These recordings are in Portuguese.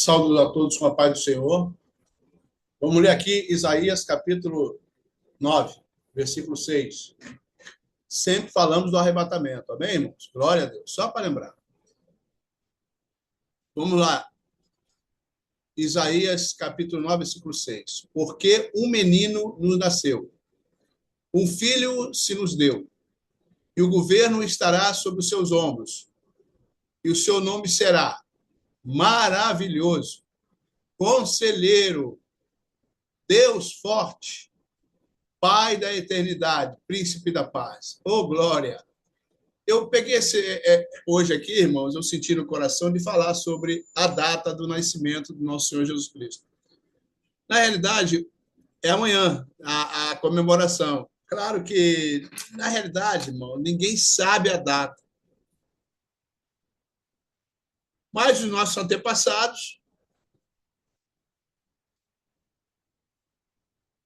Saúdos a todos com a paz do Senhor. Vamos ler aqui Isaías capítulo 9, versículo 6. Sempre falamos do arrebatamento, amém, irmãos? Glória a Deus. Só para lembrar. Vamos lá. Isaías capítulo 9, versículo 6. Porque um menino nos nasceu, um filho se nos deu, e o governo estará sobre os seus ombros, e o seu nome será Maravilhoso, Conselheiro, Deus Forte, Pai da Eternidade, Príncipe da Paz. Oh, glória! Eu peguei hoje aqui, irmãos, eu senti no coração de falar sobre a data do nascimento do nosso Senhor Jesus Cristo. Na realidade, é amanhã a comemoração. Claro que, na realidade, irmão, ninguém sabe a data. Mas os nossos antepassados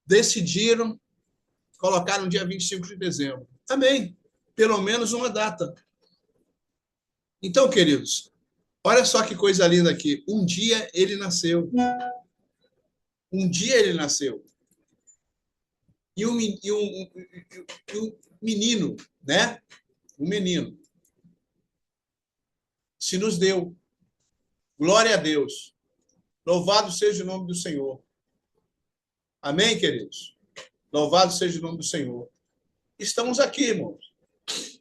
decidiram colocar no dia 25 de dezembro. Amém. Pelo menos uma data. Então, queridos, olha só que coisa linda aqui. Um dia ele nasceu. Um dia ele nasceu. E um menino, né? Um menino se nos deu. Glória a Deus. Louvado seja o nome do Senhor. Amém, queridos? Louvado seja o nome do Senhor. Estamos aqui, irmãos.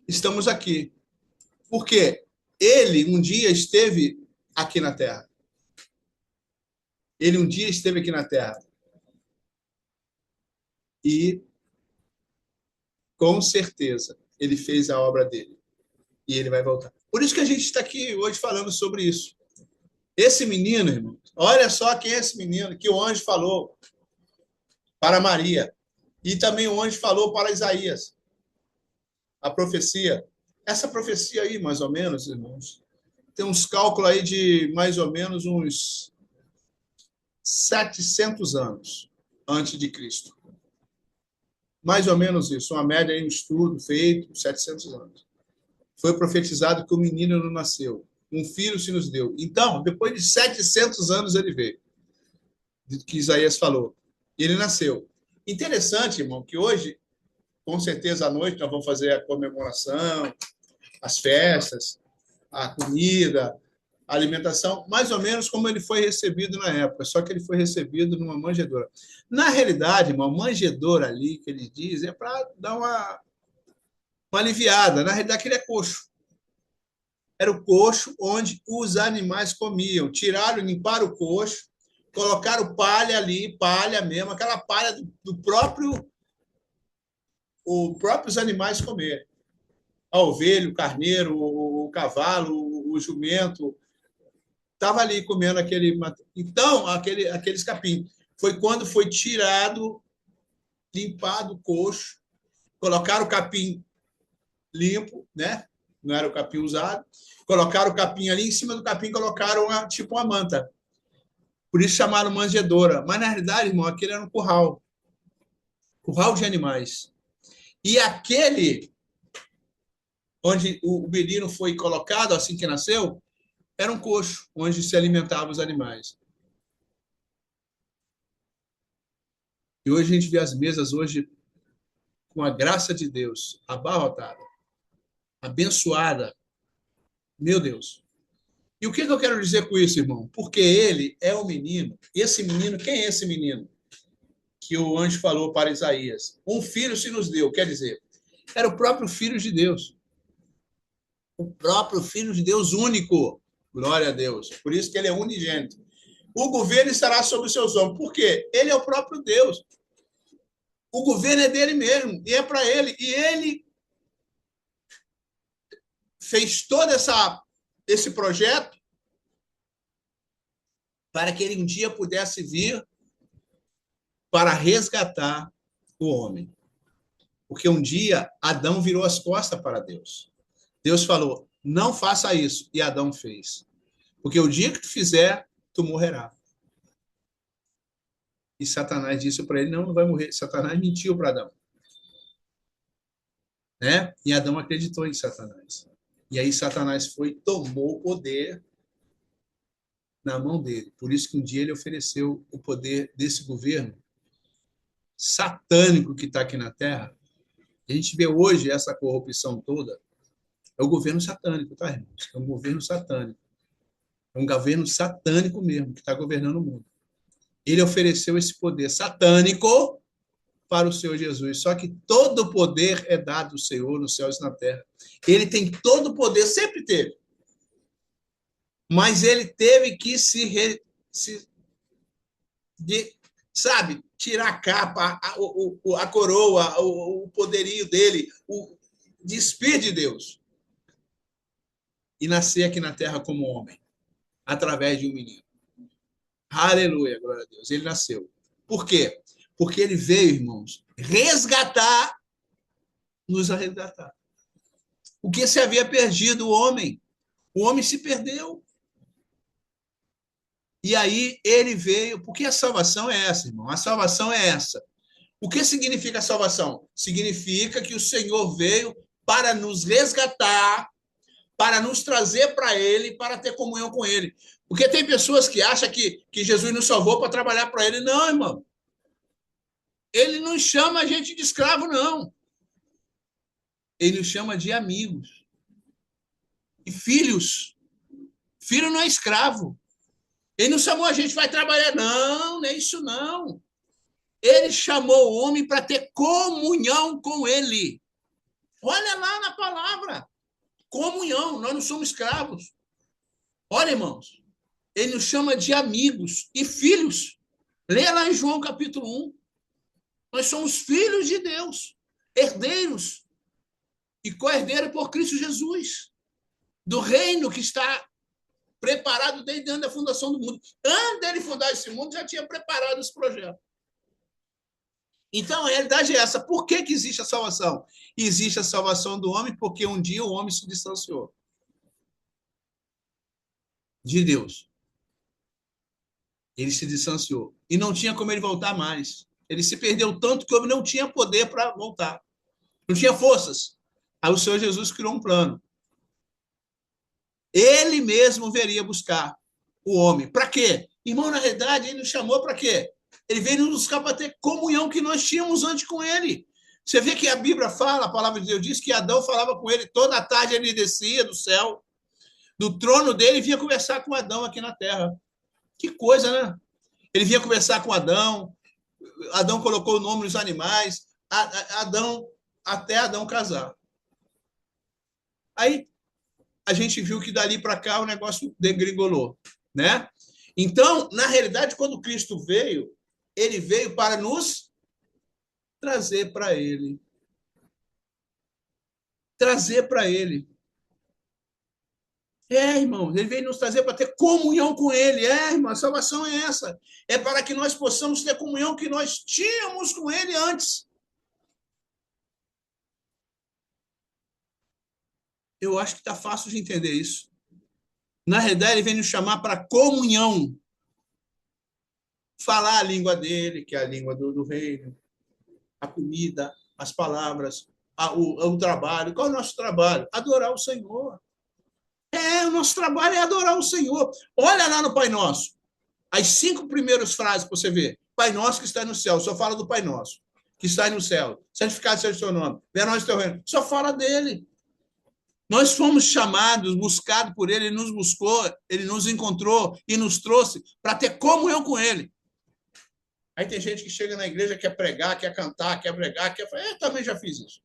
Estamos aqui. Porque ele um dia esteve aqui na Terra. Ele um dia esteve aqui na Terra. E, com certeza, ele fez a obra dele. E ele vai voltar. Por isso que a gente está aqui hoje falando sobre isso. Esse menino, irmão, olha só quem é esse menino que o anjo falou para Maria. E também o anjo falou para Isaías. A profecia. Essa profecia aí, mais ou menos, irmãos, tem uns cálculos aí de mais ou menos uns 700 anos antes de Cristo. Mais ou menos isso, uma média aí, um estudo feito, 700 anos. Foi profetizado que o menino não nasceu. Um filho se nos deu. Então, depois de 700 anos ele veio. Que Isaías falou. Ele nasceu. Interessante, irmão, que hoje, com certeza, à noite, nós vamos fazer a comemoração, as festas, a comida, a alimentação, mais ou menos como ele foi recebido na época, só que ele foi recebido numa manjedoura. Na realidade, uma manjedoura ali, que ele diz, é para dar uma aliviada. Na realidade, ele é coxo. Era o coxo onde os animais comiam. Tiraram, limparam o coxo, colocaram palha ali, palha mesmo, aquela palha do próprio os próprios animais comerem. A ovelha, o carneiro, o cavalo, o jumento, estava ali comendo aquele. Então, aqueles capim. Foi quando foi tirado, limpado o coxo, colocaram o capim limpo, né? Não era o capim usado. Colocaram o capim ali, em cima do capim colocaram tipo uma manta. Por isso chamaram manjedoura. Mas, na realidade, irmão, aquele era um curral. Curral de animais. E aquele onde o menino foi colocado, assim que nasceu, era um coxo, onde se alimentavam os animais. E hoje a gente vê as mesas, hoje, com a graça de Deus, abarrotada, abençoada. Meu Deus. E o que eu quero dizer com isso, irmão? Porque ele é o menino. Esse menino, quem é esse menino? Que o anjo falou para Isaías. Um filho se nos deu, quer dizer, era o próprio Filho de Deus. O próprio Filho de Deus único. Glória a Deus. Por isso que ele é unigênito. O governo estará sobre os seus ombros. Por quê? Ele é o próprio Deus. O governo é dele mesmo, e é para ele. E ele fez todo esse projeto para que ele um dia pudesse vir para resgatar o homem. Porque um dia Adão virou as costas para Deus. Deus falou, não faça isso. E Adão fez. Porque o dia que tu fizer, tu morrerá. E Satanás disse para ele, não vai morrer. Satanás mentiu para Adão. Né? E Adão acreditou em Satanás. E aí Satanás foi, tomou o poder na mão dele. Por isso que um dia ele ofereceu o poder desse governo satânico que está aqui na Terra. A gente vê hoje essa corrupção toda. É o governo satânico, tá, irmãos? É um governo satânico. É um governo satânico mesmo, que está governando o mundo. Ele ofereceu esse poder satânico para o Senhor Jesus. Só que todo o poder é dado ao Senhor nos céus e na terra. Ele tem todo o poder, sempre teve. Mas ele teve que sabe, tirar a capa, a coroa, o poderio dele, despir de Deus. E nascer aqui na terra como homem, através de um menino. Aleluia, glória a Deus. Ele nasceu. Por quê? Porque ele veio, irmãos, nos resgatar. O que se havia perdido, o homem se perdeu. E aí ele veio, porque a salvação é essa, irmão, a salvação é essa. O que significa a salvação? Significa que o Senhor veio para nos resgatar, para nos trazer para ele, para ter comunhão com ele. Porque tem pessoas que acham que Jesus nos salvou para trabalhar para ele. Não, irmão. Ele não chama a gente de escravo, não. Ele nos chama de amigos. E filhos. Filho não é escravo. Ele não chamou a gente, vai trabalhar. Não, não é isso, não. Ele chamou o homem para ter comunhão com ele. Olha lá na palavra. Comunhão, nós não somos escravos. Olha, irmãos, ele nos chama de amigos e filhos. Leia lá em João capítulo 1. Nós somos filhos de Deus, herdeiros e co-herdeiros por Cristo Jesus, do reino que está preparado desde antes da fundação do mundo. Antes dele fundar esse mundo, já tinha preparado esse projeto. Então, a realidade é essa. Por que existe a salvação? Existe a salvação do homem porque um dia o homem se distanciou de Deus. Ele se distanciou. E não tinha como ele voltar mais. Ele se perdeu tanto que o homem não tinha poder para voltar. Não tinha forças. Aí o Senhor Jesus criou um plano. Ele mesmo viria buscar o homem. Para quê? Irmão, na realidade, ele nos chamou para quê? Ele veio nos buscar para ter comunhão que nós tínhamos antes com ele. Você vê que a Bíblia fala, a palavra de Deus diz que Adão falava com ele toda a tarde, ele descia do céu, do trono dele, e vinha conversar com Adão aqui na terra. Que coisa, né? Ele vinha conversar com Adão, Adão colocou o nome nos animais, até Adão casar. Aí a gente viu que dali para cá o negócio degringolou, né? Então, na realidade, quando Cristo veio, ele veio para nos trazer para ele. Trazer para ele. Irmão, ele veio nos trazer para ter comunhão com ele. Irmão, a salvação é essa. É para que nós possamos ter comunhão que nós tínhamos com ele antes. Eu acho que está fácil de entender isso. Na realidade, ele vem nos chamar para comunhão. Falar a língua dele, que é a língua do reino. A comida, as palavras, o trabalho. Qual é o nosso trabalho? Adorar o Senhor. O nosso trabalho é adorar o Senhor. Olha lá no Pai Nosso. As 5 primeiras frases para você ver. Pai Nosso que está no céu. Só fala do Pai Nosso. Que está no céu. Santificado seja o seu nome. Venha a nós o teu reino. Só fala dele. Nós fomos chamados, buscados por ele. Ele nos buscou, ele nos encontrou e nos trouxe para ter comunhão com ele. Aí tem gente que chega na igreja, quer pregar, quer cantar, quer pregar, quer falar, eu também já fiz isso.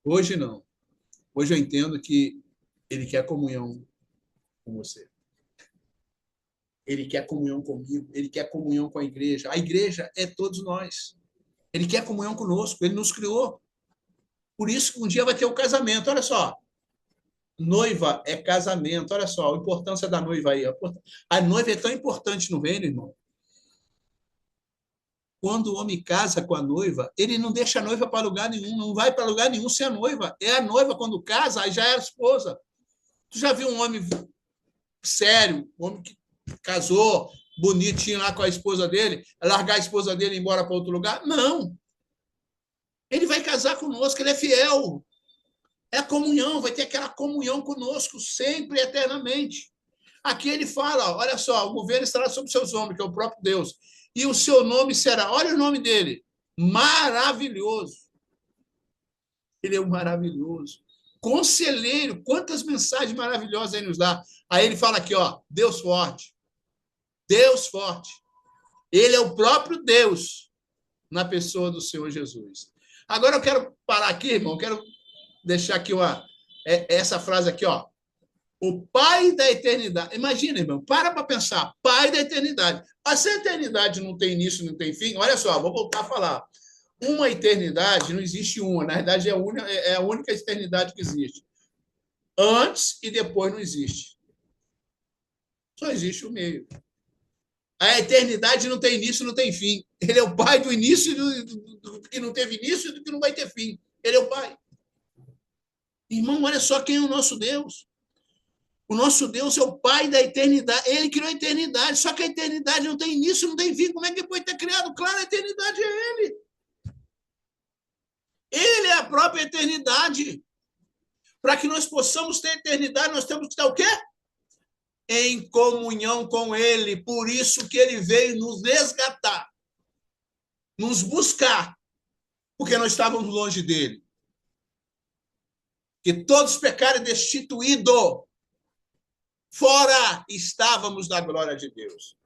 Hoje não. Hoje eu entendo que ele quer comunhão com você. Ele quer comunhão comigo, ele quer comunhão com a igreja. A igreja é todos nós. Ele quer comunhão conosco, ele nos criou. Por isso que um dia vai ter o casamento. Olha só. Noiva é casamento. Olha só a importância da noiva aí. A noiva é tão importante no reino, irmão. Quando o homem casa com a noiva, ele não deixa a noiva para lugar nenhum, não vai para lugar nenhum sem a noiva. É a noiva, quando casa, aí já é a esposa. Tu já viu um homem sério, um homem que casou bonitinho lá com a esposa dele, largar a esposa dele e ir embora para outro lugar? Não. Ele vai casar conosco, ele é fiel. É a comunhão, vai ter aquela comunhão conosco sempre, eternamente. Aqui ele fala, olha só, o governo estará sobre seus ombros, que é o próprio Deus. E o seu nome será, olha o nome dele, maravilhoso. Ele é um maravilhoso. Conselheiro, quantas mensagens maravilhosas ele nos dá. Aí ele fala aqui, ó, Deus forte. Deus forte. Ele é o próprio Deus na pessoa do Senhor Jesus. Agora eu quero parar aqui, irmão, eu quero deixar aqui essa frase aqui, ó. O Pai da eternidade. Imagina, irmão, para pensar. Pai da eternidade. Se a eternidade não tem início, não tem fim, olha só, vou voltar a falar. Uma eternidade, não existe uma. Na verdade, é a única eternidade que existe. Antes e depois não existe. Só existe o meio. A eternidade não tem início, não tem fim. Ele é o Pai do início, do que não teve início e do que não vai ter fim. Ele é o Pai. Irmão, olha só quem é o nosso Deus. O nosso Deus é o Pai da eternidade. Ele criou a eternidade, só que a eternidade não tem início, não tem fim. Como é que ele pode ter criado? Claro, a eternidade é Ele. Ele é a própria eternidade. Para que nós possamos ter eternidade, nós temos que estar o quê? Em comunhão com Ele. Por isso que Ele veio nos resgatar, nos buscar, porque nós estávamos longe dEle. Que todos pecaram destituídos. Fora estávamos da glória de Deus.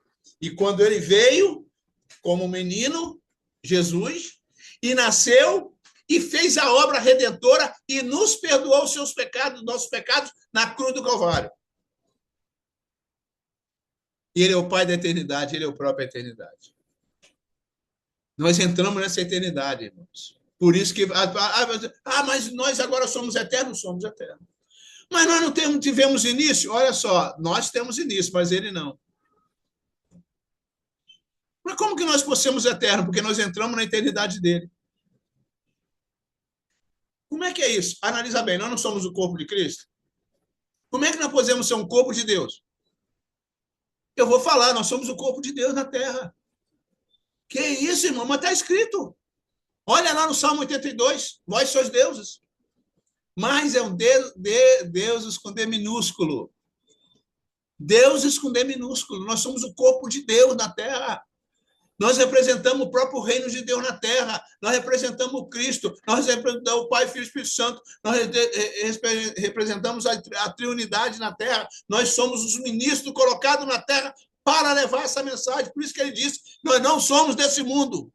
E quando Ele veio, como menino, Jesus, e nasceu, e fez a obra redentora e nos perdoou os seus pecados, nossos pecados, na cruz do Calvário. E Ele é o Pai da eternidade, Ele é o próprio eternidade. Nós entramos nessa eternidade, irmãos. Por isso que... mas nós agora somos eternos? Somos eternos. Mas nós não tivemos início? Olha só, nós temos início, mas Ele não. Mas como que nós possamos eterno? Porque nós entramos na eternidade dEle. Como é que é isso? Analisa bem, nós não somos o corpo de Cristo? Como é que nós podemos ser um corpo de Deus? Eu vou falar, nós somos o corpo de Deus na terra. Que isso, irmão? Mas está escrito. Olha lá no Salmo 82, vós sois deuses. Mas é um deuses com D minúsculo. Deuses com D minúsculo. Nós somos o corpo de Deus na terra. Nós representamos o próprio reino de Deus na terra. Nós representamos o Cristo. Nós representamos o Pai, Filho e Espírito Santo. Nós representamos a Trindade na terra. Nós somos os ministros colocados na terra para levar essa mensagem. Por isso que ele disse, nós não somos desse mundo.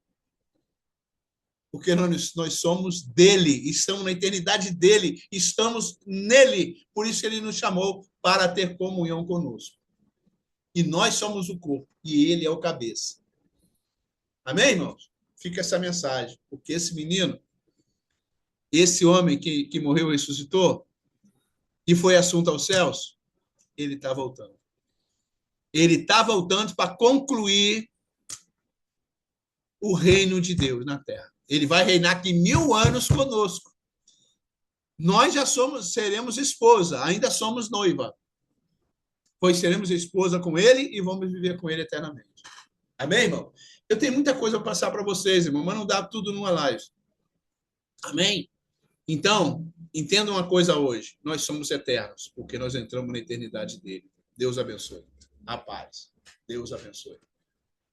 Porque nós somos dele. Estamos na eternidade dele. Estamos nele. Por isso ele nos chamou para ter comunhão conosco. E nós somos o corpo. E ele é o cabeça. Amém, irmãos? Fica essa mensagem. Porque esse menino, esse homem que morreu e ressuscitou, e foi assunto aos céus, ele está voltando. Ele está voltando para concluir o reino de Deus na terra. Ele vai reinar aqui 1000 anos conosco. Nós já seremos esposa, ainda somos noiva. Pois seremos esposa com ele e vamos viver com ele eternamente. Amém, irmão? Eu tenho muita coisa para passar para vocês, irmão, mas não dá tudo numa live. Amém? Então, entenda uma coisa hoje. Nós somos eternos, porque nós entramos na eternidade dele. Deus abençoe. A paz. Deus abençoe.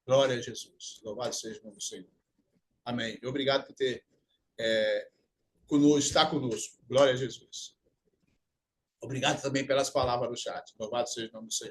Glória a Jesus. Louvado seja o nome do Senhor. Amém. Obrigado por ter estar conosco. Glória a Jesus. Obrigado também pelas palavras do chat. Louvado seja o nome do Senhor.